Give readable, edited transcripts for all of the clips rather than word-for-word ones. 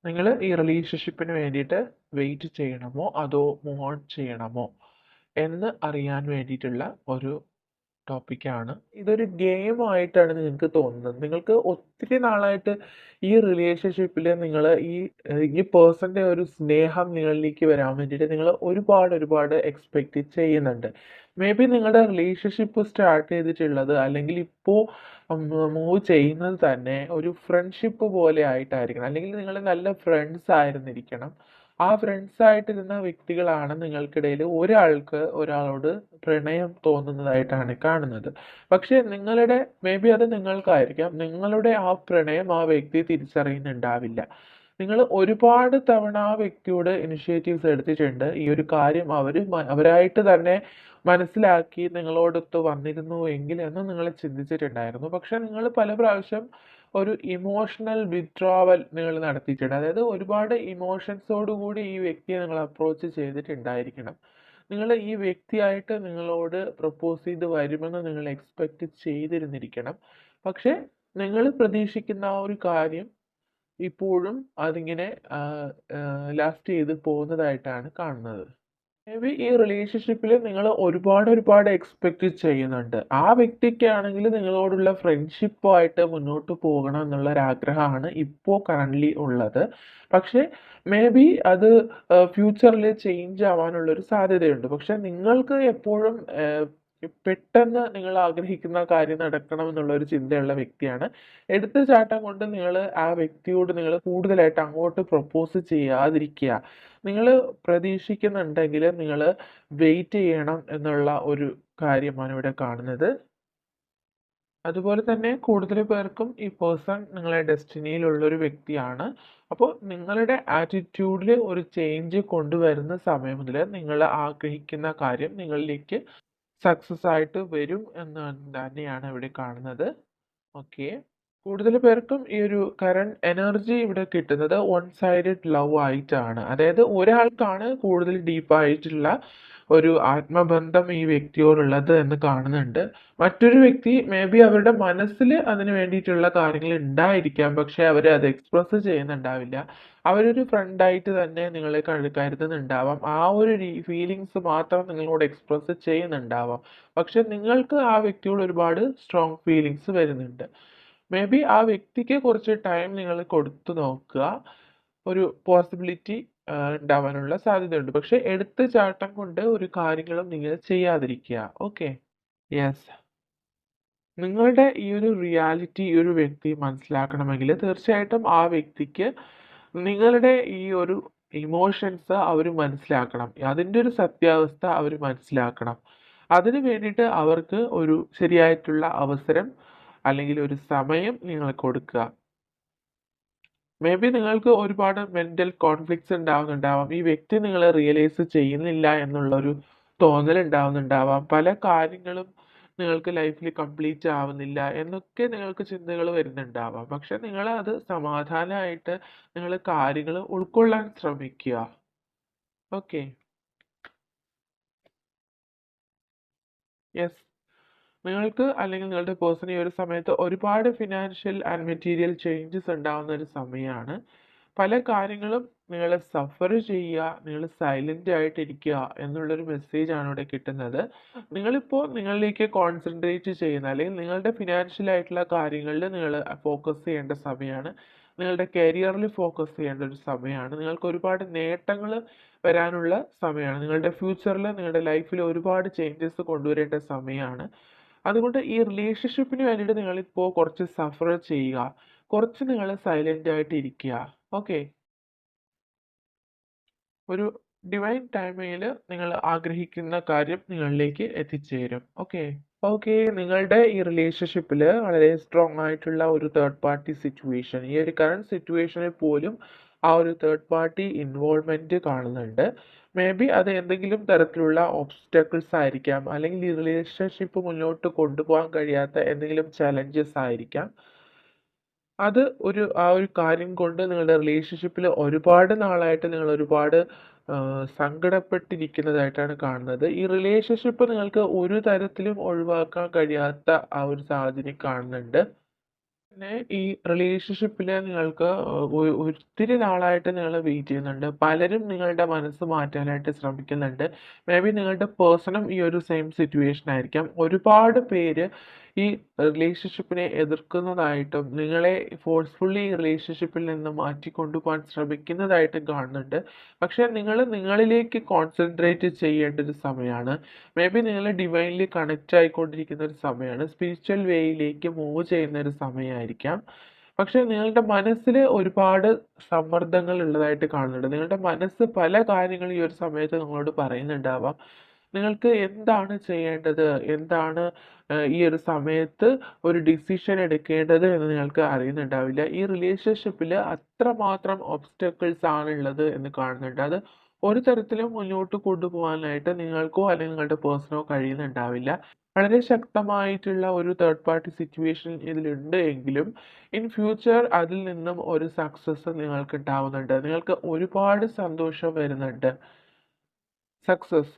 നിങ്ങൾ ഈ റിലേഷൻഷിപ്പിന് വേണ്ടിയിട്ട് വെയിറ്റ് ചെയ്യണമോ അതോ മൂവ് ഓൺ ചെയ്യണമോ എന്ന് അറിയാൻ വേണ്ടിയിട്ടുള്ള ഒരു ടോപ്പിക്കാണ്. ഇതൊരു ഗെയിമായിട്ടാണ് നിങ്ങൾക്ക് തോന്നുന്നത്. നിങ്ങൾക്ക് ഒത്തിരി നാളായിട്ട് ഈ റിലേഷൻഷിപ്പിൽ നിങ്ങൾ ഈ പേഴ്സൻ്റെ ഒരു സ്നേഹം നിങ്ങളിലേക്ക് വരാൻ വേണ്ടിയിട്ട് നിങ്ങൾ ഒരുപാട് എക്സ്പെക്റ്റ് ചെയ്യുന്നുണ്ട്. മേ ബി നിങ്ങളുടെ റിലേഷൻഷിപ്പ് സ്റ്റാർട്ട് ചെയ്തിട്ടുള്ളത് അല്ലെങ്കിൽ ഇപ്പോൾ മൂവ് ചെയ്യുന്നത് തന്നെ ഒരു ഫ്രണ്ട്ഷിപ്പ് പോലെ ആയിട്ടായിരിക്കണം. അല്ലെങ്കിൽ നിങ്ങൾ നല്ല ഫ്രണ്ട്സ് ആയിരുന്നിരിക്കണം. ആ ഫ്രണ്ട്സ് ആയിട്ടിരുന്ന വ്യക്തികളാണ് നിങ്ങൾക്കിടയിൽ ഒരാൾക്ക് ഒരാളോട് പ്രണയം തോന്നുന്നതായിട്ടാണ് കാണുന്നത്. പക്ഷേ നിങ്ങളുടെ മേ ബി അത് നിങ്ങൾക്കായിരിക്കാം. നിങ്ങളുടെ ആ പ്രണയം ആ വ്യക്തി തിരിച്ചറിയുന്നുണ്ടാവില്ല. നിങ്ങൾ ഒരുപാട് തവണ ആ വ്യക്തിയോട് ഇനിഷ്യേറ്റീവ്സ് എടുത്തിട്ടുണ്ട്. ഈ ഒരു കാര്യം അവരായിട്ട് തന്നെ മനസ്സിലാക്കി നിങ്ങളോടൊത്ത് വന്നിരുന്നു എങ്കിൽ എന്ന് നിങ്ങൾ ചിന്തിച്ചിട്ടുണ്ടായിരുന്നു. പക്ഷേ നിങ്ങൾ പല പ്രാവശ്യം ഒരു ഇമോഷണൽ വിത്ഡ്രോവൽ നിങ്ങൾ നടത്തിയിട്ടുണ്ട്. അതായത് ഒരുപാട് ഇമോഷൻസോടു കൂടി ഈ വ്യക്തിയെ നിങ്ങൾ അപ്രോച്ച് ചെയ്തിട്ടുണ്ടായിരിക്കണം. നിങ്ങൾ ഈ വ്യക്തിയായിട്ട് നിങ്ങളോട് പ്രപ്പോസ് ചെയ്ത് വരുമെന്ന് നിങ്ങൾ എക്സ്പെക്റ്റ് ചെയ്തിരുന്നിരിക്കണം. പക്ഷേ നിങ്ങൾ പ്രതീക്ഷിക്കുന്ന ആ ഒരു കാര്യം ഇപ്പോഴും അതിങ്ങനെ ലാസ്റ്റ് ചെയ്ത് പോകുന്നതായിട്ടാണ് കാണുന്നത്. മേ ബി ഈ റിലേഷൻഷിപ്പിൽ നിങ്ങൾ ഒരുപാട് എക്സ്പെക്റ്റ് ചെയ്യുന്നുണ്ട്. ആ വ്യക്തിക്കാണെങ്കിൽ നിങ്ങളോടുള്ള ഫ്രണ്ട്ഷിപ്പുമായിട്ട് മുന്നോട്ട് പോകണം എന്നുള്ള ഒരു ആഗ്രഹമാണ് ഇപ്പോൾ കറൻ്റ്ലി ഉള്ളത്. പക്ഷേ മേ ബി അത് ഫ്യൂച്ചറിൽ ചേഞ്ച് ആവാനുള്ളൊരു സാധ്യതയുണ്ട്. പക്ഷേ നിങ്ങൾക്ക് എപ്പോഴും പെട്ടെന്ന് നിങ്ങൾ ആഗ്രഹിക്കുന്ന കാര്യം നടക്കണം എന്നുള്ള ഒരു ചിന്തയുള്ള വ്യക്തിയാണ്. എടുത്തുചാട്ടം കൊണ്ട് നിങ്ങൾ ആ വ്യക്തിയോട് നിങ്ങൾ കൂടുതലായിട്ട് അങ്ങോട്ട് പ്രപ്പോസ് ചെയ്യാതിരിക്കുക. നിങ്ങൾ പ്രതീക്ഷിക്കുന്നുണ്ടെങ്കിൽ നിങ്ങൾ വെയിറ്റ് ചെയ്യണം എന്നുള്ള ഒരു കാര്യമാണ് ഇവിടെ കാണുന്നത്. അതുപോലെ തന്നെ കൂടുതൽ പേർക്കും ഈ പേഴ്സൺ നിങ്ങളെ ഡെസ്റ്റിനിയിലുള്ള ഒരു വ്യക്തിയാണ്. അപ്പോൾ നിങ്ങളുടെ ആറ്റിറ്റ്യൂഡിൽ ഒരു ചേഞ്ച് കൊണ്ടുവരുന്ന സമയം മുതൽ നിങ്ങൾ ആഗ്രഹിക്കുന്ന കാര്യം നിങ്ങളിലേക്ക് സക്സസ് ആയിട്ട് വരും എന്ന് തന്നെയാണ് ഇവിടെ കാണുന്നത്. ഓക്കെ. കൂടുതൽ പേർക്കും ഈ ഒരു കറന്റ് എനർജി ഇവിടെ കിട്ടുന്നത് വൺ സൈഡഡ് ലവ് ആയിട്ടാണ്. അതായത് ഒരാൾക്കാണ് കൂടുതൽ ഡീപ്പായിട്ടുള്ള ഒരു ആത്മബന്ധം ഈ വ്യക്തിയോടുള്ളത് എന്ന് കാണുന്നുണ്ട്. മറ്റൊരു വ്യക്തി മേ ബി അവരുടെ മനസ്സിൽ അതിന് വേണ്ടിയിട്ടുള്ള കാര്യങ്ങൾ ഉണ്ടായിരിക്കാം. പക്ഷേ അവർ അത് എക്സ്പ്രസ് ചെയ്യുന്നുണ്ടാവില്ല. അവരൊരു ഫ്രണ്ടായിട്ട് തന്നെ നിങ്ങളെ കരുതുന്നുണ്ടാവാം. ആ ഒരു ഫീലിങ്സ് മാത്രം നിങ്ങളോട് എക്സ്പ്രസ് ചെയ്യുന്നുണ്ടാവാം. പക്ഷെ നിങ്ങൾക്ക് ആ വ്യക്തിയോട് ഒരുപാട് സ്ട്രോങ് ഫീലിങ്സ് വരുന്നുണ്ട്. മേ ബി ആ വ്യക്തിക്ക് കുറച്ച് ടൈം നിങ്ങൾ കൊടുത്തു നോക്കുക. ഒരു പോസിബിലിറ്റി ഉണ്ടാവാനുള്ള സാധ്യതയുണ്ട്. പക്ഷെ എടുത്തുചാട്ടം കൊണ്ട് ഒരു കാര്യങ്ങളും നിങ്ങൾ ചെയ്യാതിരിക്കുക. ഓക്കെ. യെസ്. നിങ്ങളുടെ ഈ ഒരു റിയാലിറ്റി ഈ ഒരു വ്യക്തി മനസ്സിലാക്കണമെങ്കിൽ തീർച്ചയായിട്ടും ആ വ്യക്തിക്ക് നിങ്ങളുടെ ഈ ഒരു ഇമോഷൻസ് അവർ മനസ്സിലാക്കണം. അതിൻ്റെ ഒരു സത്യാവസ്ഥ അവർ മനസ്സിലാക്കണം. അതിന് വേണ്ടിയിട്ട് അവർക്ക് ഒരു ശരിയായിട്ടുള്ള അവസരം അല്ലെങ്കിൽ ഒരു സമയം നിങ്ങൾ കൊടുക്കുക. മേ ബി നിങ്ങൾക്ക് ഒരുപാട് മെന്റൽ കോൺഫ്ലിക്ട്സ് ഉണ്ടാവുന്നുണ്ടാവാം. ഈ വ്യക്തി നിങ്ങളെ റിയലൈസ് ചെയ്യുന്നില്ല എന്നുള്ളൊരു തോന്നൽ ഉണ്ടാവുന്നുണ്ടാവാം. പല കാര്യങ്ങളും നിങ്ങൾക്ക് ലൈഫിൽ കംപ്ലീറ്റ് ആവുന്നില്ല എന്നൊക്കെ നിങ്ങൾക്ക് ചിന്തകൾ വരുന്നുണ്ടാവാം. പക്ഷെ നിങ്ങൾ അത് സമാധാനമായിട്ട് നിങ്ങൾ കാര്യങ്ങൾ ഉൾക്കൊള്ളാൻ ശ്രമിക്കുക. ഓക്കെ. യെസ്. നിങ്ങൾക്ക് അല്ലെങ്കിൽ നിങ്ങളുടെ പേഴ്സൺ ഈ ഒരു സമയത്ത് ഒരുപാട് ഫിനാൻഷ്യൽ ആൻഡ് മെറ്റീരിയൽ ചേഞ്ചസ് ഉണ്ടാവുന്ന ഒരു സമയമാണ്. പല കാര്യങ്ങളും നിങ്ങൾ സഫർ ചെയ്യുക, നിങ്ങൾ സൈലൻ്റ് ആയിട്ടിരിക്കുക എന്നുള്ളൊരു മെസ്സേജാണ് ഇവിടെ കിട്ടുന്നത്. നിങ്ങളിപ്പോൾ നിങ്ങളിലേക്ക് കോൺസെൻട്രേറ്റ് ചെയ്യുന്ന അല്ലെങ്കിൽ നിങ്ങളുടെ ഫിനാൻഷ്യൽ ആയിട്ടുള്ള കാര്യങ്ങളിൽ നിങ്ങൾ ഫോക്കസ് ചെയ്യേണ്ട സമയമാണ്. നിങ്ങളുടെ കരിയറിൽ ഫോക്കസ് ചെയ്യേണ്ട ഒരു സമയമാണ്. നിങ്ങൾക്ക് ഒരുപാട് നേട്ടങ്ങൾ വരാനുള്ള സമയമാണ്. നിങ്ങളുടെ ഫ്യൂച്ചറിൽ നിങ്ങളുടെ ലൈഫിൽ ഒരുപാട് ചേഞ്ചസ് കൊണ്ടുവരേണ്ട സമയമാണ്. അതുകൊണ്ട് ഈ റിലേഷൻഷിപ്പിന് വേണ്ടിയിട്ട് നിങ്ങളിപ്പോൾ കുറച്ച് സഫർ ചെയ്യുക. കുറച്ച് നിങ്ങൾ സൈലൻ്റ് ആയിട്ട് ഇരിക്കുക. ഓക്കെ. ഒരു ഡിവൈൻ ടൈമിൽ നിങ്ങൾ ആഗ്രഹിക്കുന്ന കാര്യം നിങ്ങളിലേക്ക് എത്തിച്ചേരും. ഓക്കെ. ഓക്കെ. നിങ്ങളുടെ ഈ റിലേഷൻഷിപ്പിൽ വളരെ സ്ട്രോങ് ആയിട്ടുള്ള ഒരു തേർഡ് പാർട്ടി സിറ്റുവേഷൻ, ഈ ഒരു കറണ്ട് സിറ്റുവേഷനിൽ പോലും ആ ഒരു തേർഡ് പാർട്ടി ഇൻവോൾവ്മെന്റ് കാണുന്നുണ്ട്. മേ ബി അത് എന്തെങ്കിലും തരത്തിലുള്ള ഓബ്സ്റ്റക്കിൾസ് ആയിരിക്കാം, അല്ലെങ്കിൽ ഈ റിലേഷൻഷിപ്പ് മുന്നോട്ട് കൊണ്ടുപോകാൻ കഴിയാത്ത എന്തെങ്കിലും ചലഞ്ചസ് ആയിരിക്കാം. അത് ആ ഒരു കാര്യം കൊണ്ട് നിങ്ങളുടെ റിലേഷൻഷിപ്പിൽ ഒരുപാട് നാളായിട്ട് നിങ്ങൾ ഒരുപാട് സങ്കടപ്പെട്ടിരിക്കുന്നതായിട്ടാണ് കാണുന്നത്. ഈ റിലേഷൻഷിപ്പ് നിങ്ങൾക്ക് ഒരു തരത്തിലും ഒഴിവാക്കാൻ കഴിയാത്ത ആ ഒരു സാഹചര്യം കാണുന്നുണ്ട്. പിന്നെ ഈ റിലേഷൻഷിപ്പില് നിങ്ങൾക്ക് ഒത്തിരി നാളായിട്ട് നിങ്ങൾ വെയിറ്റ് ചെയ്യുന്നുണ്ട്. പലരും നിങ്ങളുടെ മനസ്സ് മാറ്റാനായിട്ട് ശ്രമിക്കുന്നുണ്ട്. മേ ബി നിങ്ങളുടെ പേഴ്സണും ഈ ഒരു സെയിം സിറ്റുവേഷൻ ആയിരിക്കാം. ഒരുപാട് പേര് ഈ റിലേഷൻഷിപ്പിനെ എതിർക്കുന്നതായിട്ടും നിങ്ങളെ ഫോഴ്സ്ഫുള്ളി ഈ റിലേഷൻഷിപ്പിൽ നിന്ന് മാറ്റിക്കൊണ്ടുപോകാൻ ശ്രമിക്കുന്നതായിട്ടും കാണുന്നുണ്ട്. പക്ഷേ നിങ്ങൾ നിങ്ങളിലേക്ക് കോൺസെൻട്രേറ്റ് ചെയ്യേണ്ട ഒരു സമയമാണ്. മേ ബി നിങ്ങൾ ഡിവൈൻലി കണക്റ്റ് ആയിക്കൊണ്ടിരിക്കുന്ന ഒരു സമയമാണ്. സ്പിരിച്വൽ വേയിലേക്ക് മൂവ് ചെയ്യുന്ന ഒരു സമയമായിരിക്കാം. പക്ഷേ നിങ്ങളുടെ മനസ്സിൽ ഒരുപാട് സമ്മർദ്ദങ്ങൾ ഉള്ളതായിട്ട് കാണുന്നുണ്ട്. നിങ്ങളുടെ മനസ്സ് പല കാര്യങ്ങളും ഈ ഒരു സമയത്ത് നിങ്ങളോട് പറയുന്നുണ്ടാവാം. നിങ്ങൾക്ക് എന്താണ് ചെയ്യേണ്ടത്? എന്താണ് ഈ ഒരു സമയത്ത് ഒരു ഡിസിഷൻ എടുക്കേണ്ടത് എന്ന് നിങ്ങൾക്ക് അറിയുന്നുണ്ടാവില്ല. ഈ റിലേഷൻഷിപ്പിൽ അത്രമാത്രം ഒബ്സ്റ്റക്കിൾസ് ആണുള്ളത് എന്ന് കാണുന്നുണ്ട്. അത് ഒരു തരത്തിലും മുന്നോട്ട് കൊണ്ടുപോകാനായിട്ട് നിങ്ങൾക്കോ അല്ലെങ്കിൽ നിങ്ങളുടെ പേഴ്സണോ കഴിയുന്നുണ്ടാവില്ല. വളരെ ശക്തമായിട്ടുള്ള ഒരു തേർഡ് പാർട്ടി സിറ്റുവേഷൻ ഇതിലുണ്ട് എങ്കിലും ഇൻ ഫ്യൂച്ചർ അതിൽ നിന്നും ഒരു സക്സസ് നിങ്ങൾക്ക് ഉണ്ടാവുന്നുണ്ട്. നിങ്ങൾക്ക് ഒരുപാട് സന്തോഷം വരുന്നുണ്ട്. സക്സസ്.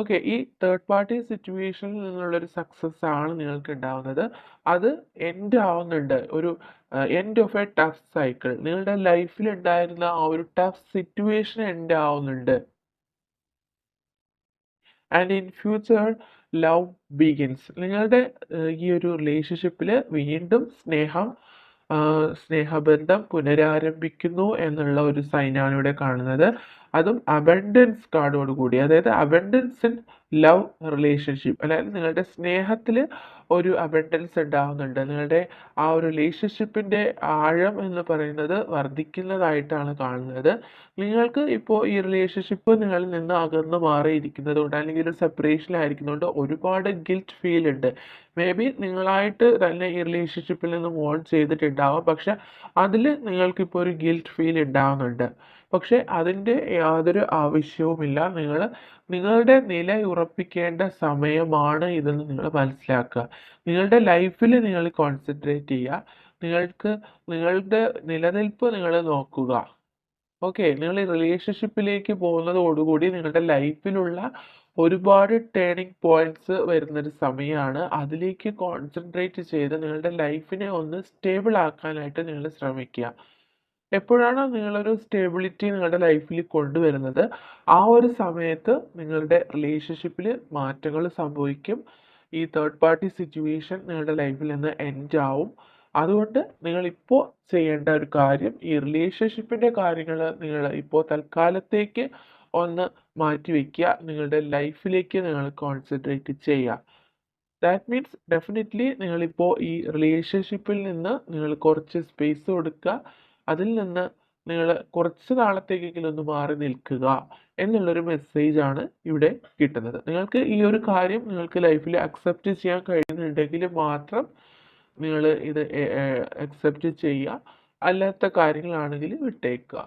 ഓക്കെ. ഈ തേർഡ് പാർട്ടി സിറ്റുവേഷനിൽ നിന്നുള്ളൊരു സക്സസ് ആണ് നിങ്ങൾക്ക് ഉണ്ടാവുന്നത്. അത് എൻഡ് ആവുന്നുണ്ട്. ഒരു end of A tough cycle. നിങ്ങളുടെ ലൈഫിൽ ഉണ്ടായിരുന്ന ആ ഒരു ടഫ് സിറ്റുവേഷൻ എൻഡ് ആവുന്നുണ്ട്. And in future love begins. നിങ്ങളുടെ ഈ ഒരു റിലേഷൻഷിപ്പിൽ വീണ്ടും സ്നേഹബന്ധം പുനരാരംഭിക്കുന്നു എന്നുള്ള ഒരു സൈനാണ് ഇവിടെ കാണുന്നത്. അതും അബൻഡൻസ് കാർഡോട് കൂടി. അതായത് അബൻഡൻസ് ഇൻ ലവ് റിലേഷൻഷിപ്പ്. അതായത് നിങ്ങളുടെ സ്നേഹത്തിൽ ഒരു അബൻഡൻസ് ഉണ്ടാവുന്നുണ്ട്. നിങ്ങളുടെ ആ ഒരു റിലേഷൻഷിപ്പിൻ്റെ ആഴം എന്ന് പറയുന്നത് വർദ്ധിക്കുന്നതായിട്ടാണ് കാണുന്നത്. നിങ്ങൾക്ക് ഇപ്പോൾ ഈ റിലേഷൻഷിപ്പ് നിങ്ങളിൽ നിന്ന് അകന്ന് മാറിയിരിക്കുന്നത് കൊണ്ട് അല്ലെങ്കിൽ ഒരു സെപ്പറേഷനിലായിരിക്കുന്നതുകൊണ്ട് ഒരുപാട് ഗിൽറ്റ് ഫീൽ ഉണ്ട്. മേ ബി നിങ്ങളായിട്ട് തന്നെ ഈ റിലേഷൻഷിപ്പിൽ നിന്ന് മൂവ് ഓൺ ചെയ്തിട്ടുണ്ടാവാം. പക്ഷെ അതിൽ നിങ്ങൾക്കിപ്പോൾ ഒരു ഗിൽറ്റ് ഫീൽ ഉണ്ടാവുന്നുണ്ട്. പക്ഷെ അതിൻ്റെ യാതൊരു ആവശ്യവുമില്ല. നിങ്ങളുടെ നിലയുറപ്പിക്കേണ്ട സമയമാണ് ഇതെന്ന് നിങ്ങൾ മനസ്സിലാക്കുക. നിങ്ങളുടെ ലൈഫിൽ നിങ്ങൾ കോൺസെൻട്രേറ്റ് ചെയ്യുക. നിങ്ങളുടെ നിലനിൽപ്പ് നിങ്ങൾ നോക്കുക. ഓക്കെ. നിങ്ങൾ ഈ റിലേഷൻഷിപ്പിലേക്ക് പോകുന്നതോടുകൂടി നിങ്ങളുടെ ലൈഫിലുള്ള ഒരുപാട് ടേണിംഗ് പോയിന്റ്സ് വരുന്നൊരു സമയമാണ്. അതിലേക്ക് കോൺസെൻട്രേറ്റ് ചെയ്ത് നിങ്ങളുടെ ലൈഫിനെ ഒന്ന് സ്റ്റേബിൾ ആക്കാനായിട്ട് നിങ്ങൾ ശ്രമിക്കുക. എപ്പോഴാണോ നിങ്ങളൊരു സ്റ്റെബിലിറ്റി നിങ്ങളുടെ ലൈഫിൽ കൊണ്ടുവരുന്നത് ആ ഒരു സമയത്ത് നിങ്ങളുടെ റിലേഷൻഷിപ്പിൽ മാറ്റങ്ങൾ സംഭവിക്കും. ഈ തേർഡ് പാർട്ടി സിറ്റുവേഷൻ നിങ്ങളുടെ ലൈഫിൽ നിന്ന് എൻഡ് ആവും. അതുകൊണ്ട് നിങ്ങളിപ്പോൾ ചെയ്യേണ്ട ഒരു കാര്യം ഈ റിലേഷൻഷിപ്പിൻ്റെ കാര്യങ്ങൾ നിങ്ങൾ ഇപ്പോൾ തൽക്കാലത്തേക്ക് ഒന്ന് മാറ്റിവെക്കുക. നിങ്ങളുടെ ലൈഫിലേക്ക് നിങ്ങൾ കോൺസെൻട്രേറ്റ് ചെയ്യുക. ദാറ്റ് മീൻസ് ഡെഫിനിറ്റ്ലി നിങ്ങളിപ്പോൾ ഈ റിലേഷൻഷിപ്പിൽ നിന്ന് നിങ്ങൾ കുറച്ച് സ്പേസ് കൊടുക്കുക. അതിൽ നിന്ന് നിങ്ങൾ കുറച്ച് നാളത്തേക്കെങ്കിലും ഒന്ന് മാറി നിൽക്കുക എന്നുള്ളൊരു മെസ്സേജാണ് ഇവിടെ കിട്ടുന്നത്. നിങ്ങൾക്ക് ഈ ഒരു കാര്യം നിങ്ങൾക്ക് ലൈഫിൽ അക്സെപ്റ്റ് ചെയ്യാൻ കഴിയുന്നുണ്ടെങ്കിൽ മാത്രം നിങ്ങൾ ഇത് അക്സെപ്റ്റ് ചെയ്യുക. അല്ലാത്ത കാര്യങ്ങളാണെങ്കിൽ വിട്ടേക്കുക.